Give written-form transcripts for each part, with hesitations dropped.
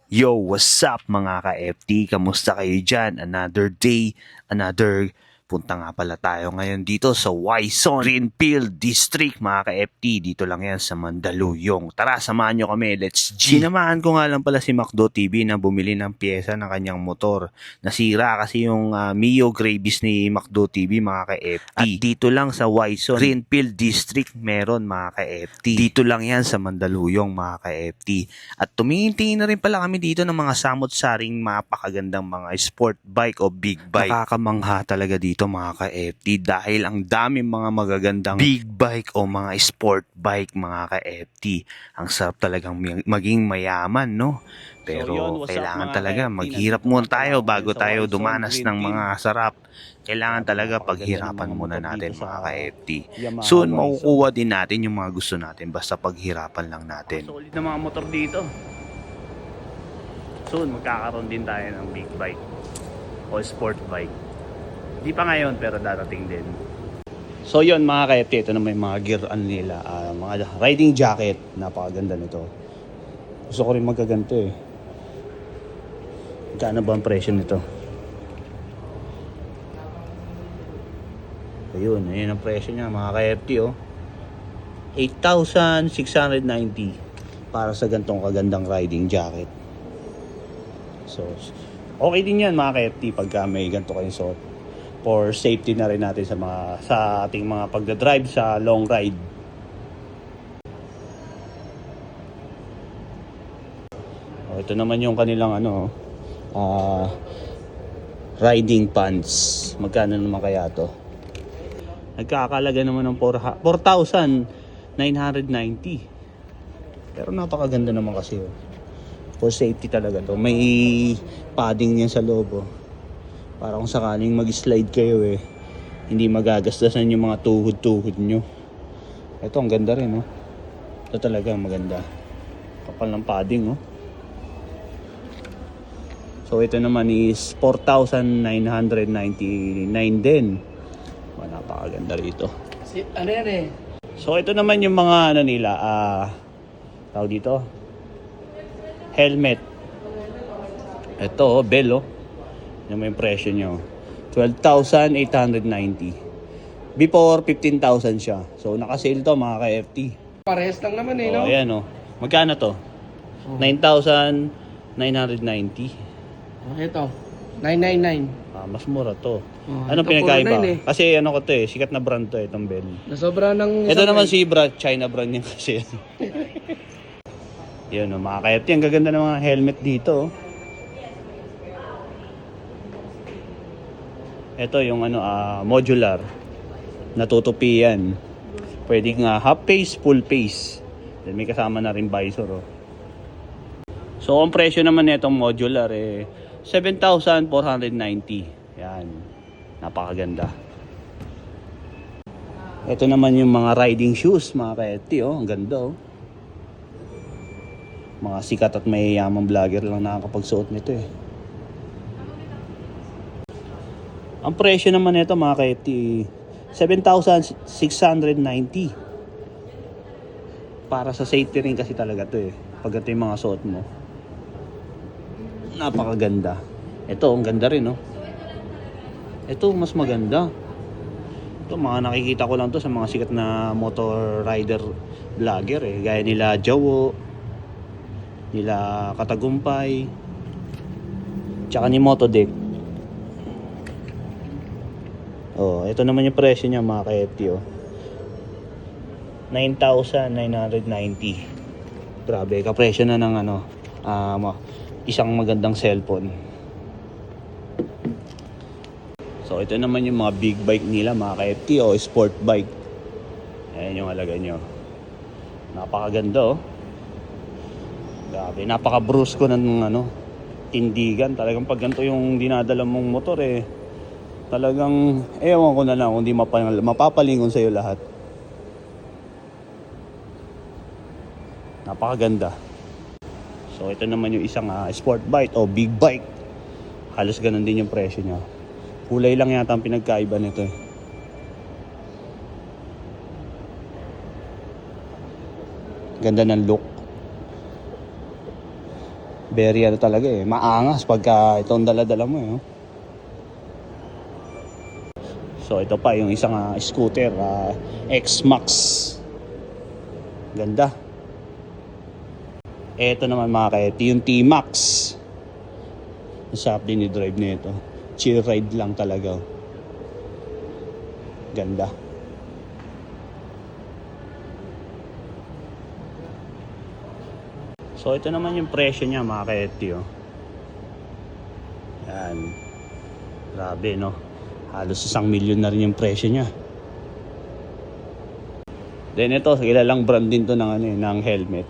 Yo, what's up mga ka-FT? Kamusta kayo dyan? Another day, another punta nga pala tayo ngayon dito sa Quezon Greenfield District mga ka-FT. Dito lang yan sa Mandaluyong. Tara, samahan nyo kami. Let's G! Sinamahan ko nga lang pala si Macdo TV na bumili ng pyesa ng kanyang motor. Nasira kasi yung Mio Gravis ni Macdo TV mga ka-FT. At dito lang sa Quezon Greenfield District meron mga ka-FT. Dito lang yan sa Mandaluyong mga ka-FT. At tumingin na rin pala kami dito ng mga samot-saring mapakagandang mga sport bike o big bike. Nakakamangha talaga dito mga ka-FT dahil ang daming mga magagandang big bike o mga sport bike mga ka-FT. Ang sarap talagang maging mayaman, no? Pero kailangan talaga maghirap muna tayo bago tayo dumanas ng mga sarap. Kailangan talaga paghirapan muna natin mga ka-FT. Soon makukuha din natin yung mga gusto natin basta paghirapan lang natin. Solid na mga motor dito. Soon magkakaroon din tayo ng big bike o sport bike. Di pa ngayon pero darating din. So yun mga ka-FT, ito naman yung mga gear nila, mga riding jacket. Napakaganda nito. Gusto ko rin magkaganto eh. Magkano ba ang presyo nito? Ayun ang presyo niya mga ka-FT oh. 8,690 para sa gantong kagandang riding jacket. So okay din yan mga ka-FT pagka may ganito kayong suot. For safety na rin natin sa ating mga pagdadrive sa long ride. Ito naman yung kanilang riding pants. Magkano naman kaya to? Nagkakalaga naman ng 4,990. Pero napakaganda naman kasi oh. For safety talaga to. May padding niyan sa loob oh. Para kung sakaling mag-slide kayo eh, hindi magagastasan yung mga tuhod-tuhod nyo. Ito ang ganda rin oh. Ito talaga maganda. Kapal ng padding oh. So ito naman is 4,999 din. Napakaganda rito. Ano yan eh? So ito naman yung mga nila, tawag dito, helmet. Ito bell oh. Yung may presyo nyo 12,890. Before 15,000 siya. So naka-sale to mga ka-FT. Parehas lang naman eh, no? Ayan oh. Magkano to? 9,990. Ito 999. Mas mura to. ito Anong pinagkaiba? 499 eh. Kasi ko to eh, sikat na brand to itong Bell. Nasobra ng Ito naman si China brand niya kasi. Yun oh, mga ka-FT, ang gaganda ng mga helmet dito oh. Ito yung modular. Natutupi yan. Pwede nga half face, full face. Then may kasama na rin visor oh. So ang presyo naman nitong modular eh 7,490. Yan. Napakaganda. Ito naman yung mga riding shoes mga ka-FT oh. Ang ganda oh. Mga sikat at mayayamang vlogger lang nakakapagsuot nito eh. Ang presyo naman nito mga ka-FT 7,690. Para sa safety rin kasi talaga to eh. Pag ito yung mga suot mo. Napakaganda. Ito, ang ganda rin oh. Ito, mas maganda. Ito, mga nakikita ko lang to sa mga sikat na motor rider vlogger eh. Gaya nila Jawo, nila Katagumpay, tsaka ni Motodeck. Oh, ito naman yung presyo niya mga ka-FT oh. 9,990. Grabe, kapresyo na ng isang magandang cellphone. So ito naman yung mga big bike nila mga ka-FT o sport bike. Ayan yung halaga nyo. Napakaganda oh. Grabe, napaka-brusko ng tindigan. Talagang pag ganito yung dinadala mong motor eh, talagang ewan ko na lang kung di mapapalingon sa'yo lahat. Napakaganda. So ito naman yung isang sport bike o big bike. Halos ganun din yung presyo niya. Kulay lang yata ang pinagkaiba nito eh. Ganda ng look. Very ano talaga eh, maangas pagka itong dala-dala mo eh. Oh. So ito pa yung isang scooter, X-Max. Ganda. Ito naman mga ka-FT, yung T-Max. Masarap din i-drive nito. Chill ride lang talaga. Ganda. So ito naman yung presyo niya mga ka-FT. Oh. Yan. Grabe no. Halos 1 milyon na rin yung presyo niya. Then ito, kilalang brand din to ng, ano, ng helmet.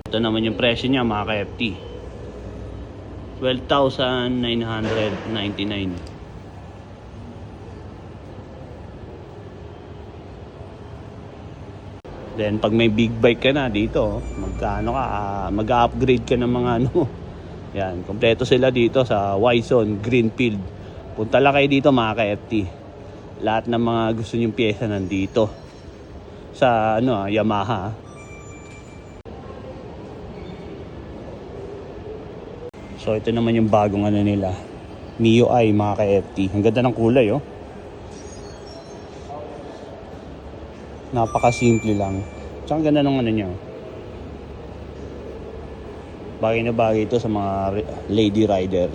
Ito naman yung presyo niya mga ka-FT. 12,999. Then pag may big bike ka na dito, magkano ka, mag-upgrade ka ng mga ano. Yan, kompleto sila dito sa Wison Greenfield. Punta lang kayo dito mga ka-FT. Lahat ng mga gusto nyong pyesa nandito sa ano, Yamaha. So ito naman yung bagong ano nila, MIUI mga ka-FT. Ang ganda ng kulay oh. Napaka-simple lang. Tsaka ang ganda ng ano niya. Bagay na bagay ito sa mga lady rider.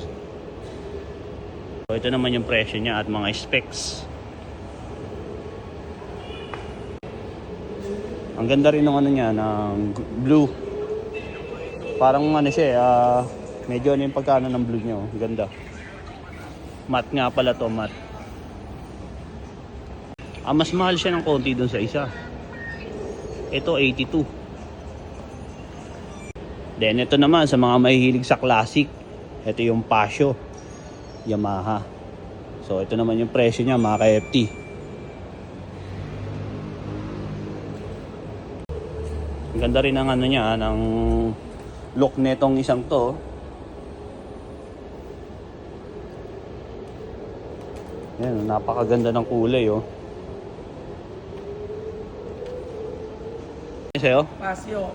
So ito naman yung presyo niya at mga specs. Ang ganda rin ng ano niya, ng blue. Parang ano siya, medyo ano yung pagkano ng blue niya. Ang ganda. Matte nga pala to, matte. Mas mahal siya ng konti dun sa isa. Ito 82. Then ito naman sa mga mahihilig sa classic, ito yung Passion Yamaha. So ito naman yung presyo niya mga ka-FT. Ang ganda rin ng ano niya, ng look netong isang to. Yan, napakaganda ng kulay oh. Sa'yo? Pasio.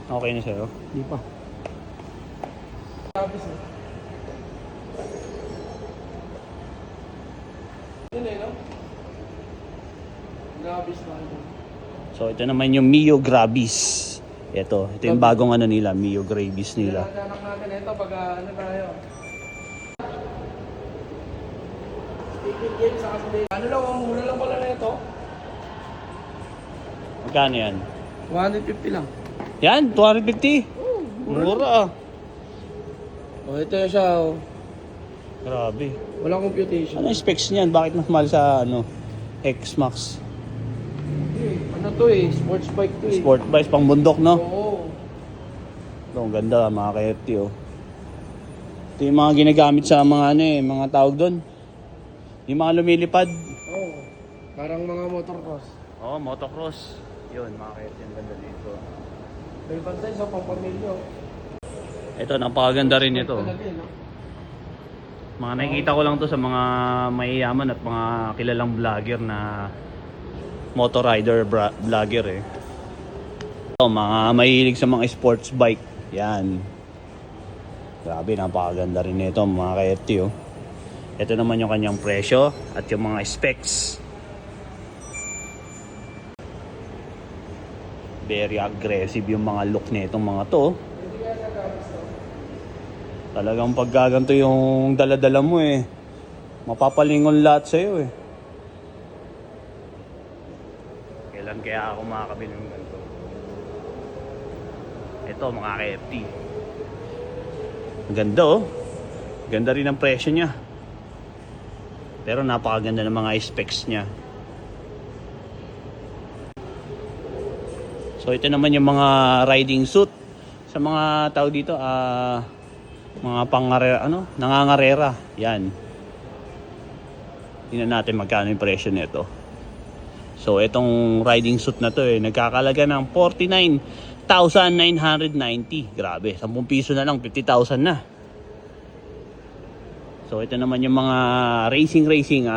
Okay na sa'yo? Hindi pa. Tapos eh. Yun eh, no? Grabis na ito. So ito naman yung Mio Gravis. Ito yung bagong ano nila, Mio Gravis nila. Anak natin ito pag ano tayo. Ticket game sa kasi. Ano lang, ang mura lang pala na ito. Magkano yan? 150 lang. Yan, 250. Mura ah. Oh, ito siya oh. Grabe. Walang computation. Ano yung specs niyan? Bakit mas mahal sa ano, X-Max? Ano to eh, sports bike to eh. Sport bikes pang bundok no? Oo. Ito, ang ganda mga ka-FT oh. Ito yung mga ginagamit sa mga ano eh, mga tawag doon. Yung mga lumilipad. Oo. Parang mga motocross. Oo, motocross. Yun, mga ka-FT, ang ganda dito. May bantay sa pampamilyo. Ito, napakaganda rin ito. Talaga eh, no? Mga nakikita ko lang to sa mga mayayaman at mga kilalang vlogger na motorrider vlogger eh. Ito, mga mahilig sa mga sports bike. Yan. Grabe, napakaganda rin nito mga ka-FT oh. Ito naman yung kanyang presyo at yung mga specs. Very aggressive yung mga look nitong mga to. Talagang paggaganto yung dala-dala mo eh. Mapapalingon lahat sa'yo eh. Kailan kaya ako makakabili ng ganito? Ito mga ka-FT. Ang ganda oh. Ganda rin ang presyo niya. Pero napakaganda ng mga specs niya. So ito naman yung mga riding suit sa mga tao dito, mga pangarera, nangangarera. Yan. Tingnan natin magkano yung presyo nito. So itong riding suit na to nagkakalaga ng 49,990. Grabe, 10 piso na lang, 50,000 na. So ito naman yung mga racing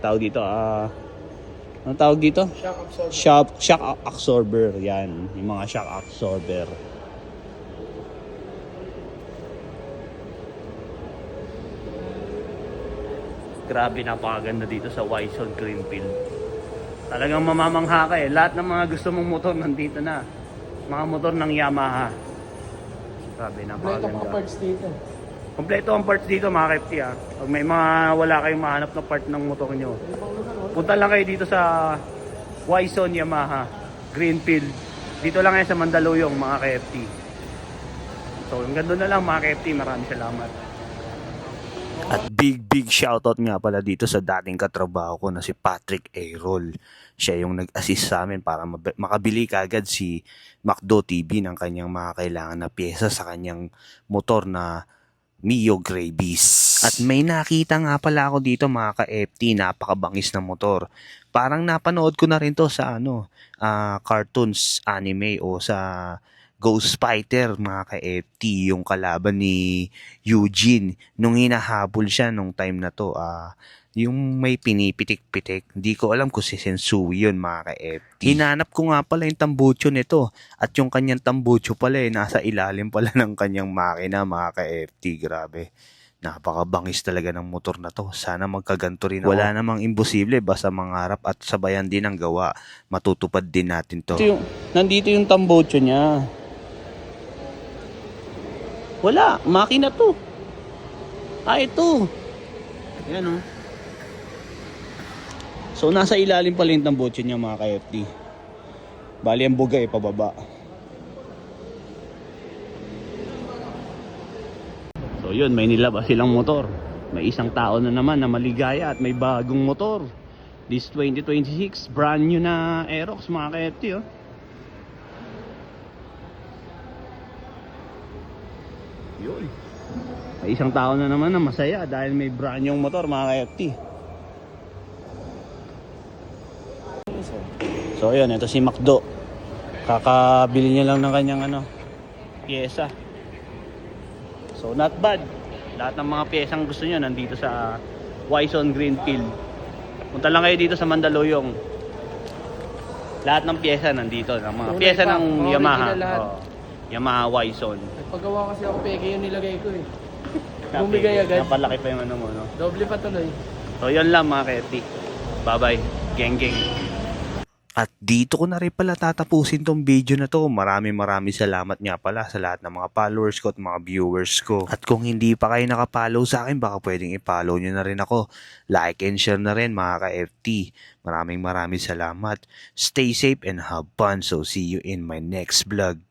tao dito, Ano tawag dito? Shock absorber. Shock absorber. Yan. Yung mga shock absorber. Grabe, napakaganda dito sa Wison Greenfield. Talagang mamamangha ka eh. Lahat ng mga gusto mong motor nandito na. Mga motor ng Yamaha. Grabe, Kompleto napakaganda. pa parts dito. Kompleto ang parts dito mga kepti ah. Pag may mga wala kayong mahanap na part ng motor nyo, punta lang kayo dito sa Wison Yamaha Greenfield. Dito lang yan sa Mandaluyong mga KFT. So hanggang doon na lang mga KFT. Maraming salamat. At big shoutout nga pala dito sa dating katrabaho ko na si Patrick Ayrol. Siya yung nag-assist sa amin para makabili kagad si Macdo TV ng kanyang mga kailangan na pyesa sa kanyang motor na Mio Gray Beast. At may nakita nga pala ako dito mga ka-FT, napakabangis na motor. Parang napanood ko na rin to sa cartoons, anime o sa Ghost Fighter mga ka-FT, yung kalaban ni Eugene nung hinahabol siya nung time na to. Yung may pinipitik-pitik, hindi ko alam kung si Sensui yun mga ka-FT. Hinanap ko nga pala yung tambucho nito at yung kanyang tambucho pala nasa ilalim pala ng kanyang makina mga ka-FT. Grabe. Napakabangis talaga ng motor na to. Sana magkaganto rin ako. Wala namang imposible, basta mangarap at sabayan din ang gawa. Matutupad din natin to. Nandito yung tambocho niya. Wala, makina to. Ito. Yan oh. So nasa ilalim pala yung tambocho niya mga ka-FT. Bali ang bugay pababa. So yun, may nilabas silang motor. May isang tao na naman na maligaya at may bagong motor. This 2026, brand new na Aerox mga ka-FT oh. Yun. May isang tao na naman na masaya dahil may brand new motor mga ka-FT. So yun, ito si Macdo. Kakabili niya lang ng kanyang pyesa. So not bad. Lahat ng mga piyesang gusto niyo nandito sa Wison Greenfield. Punta lang kayo dito sa Mandaluyong. Lahat ng piyesa nandito, ng mga Tunay piyesa pa, ng mga Yamaha. original lahat. Yamaha Wison. Nagpagawa kasi ako peke yung nilagay ko eh. Bumigay agad. Napalaki pa yung mo, no? Doble pa tuloy. So yun lang mga Keti. Bye-bye. Geng geng. At dito ko na rin pala tatapusin tong video na to. Maraming salamat nga pala sa lahat ng mga followers ko at mga viewers ko. At kung hindi pa kayo nakapollow sa akin, baka pwedeng i-follow nyo na rin ako. Like and share na rin mga ka-FT. Maraming salamat. Stay safe and have fun. So see you in my next vlog.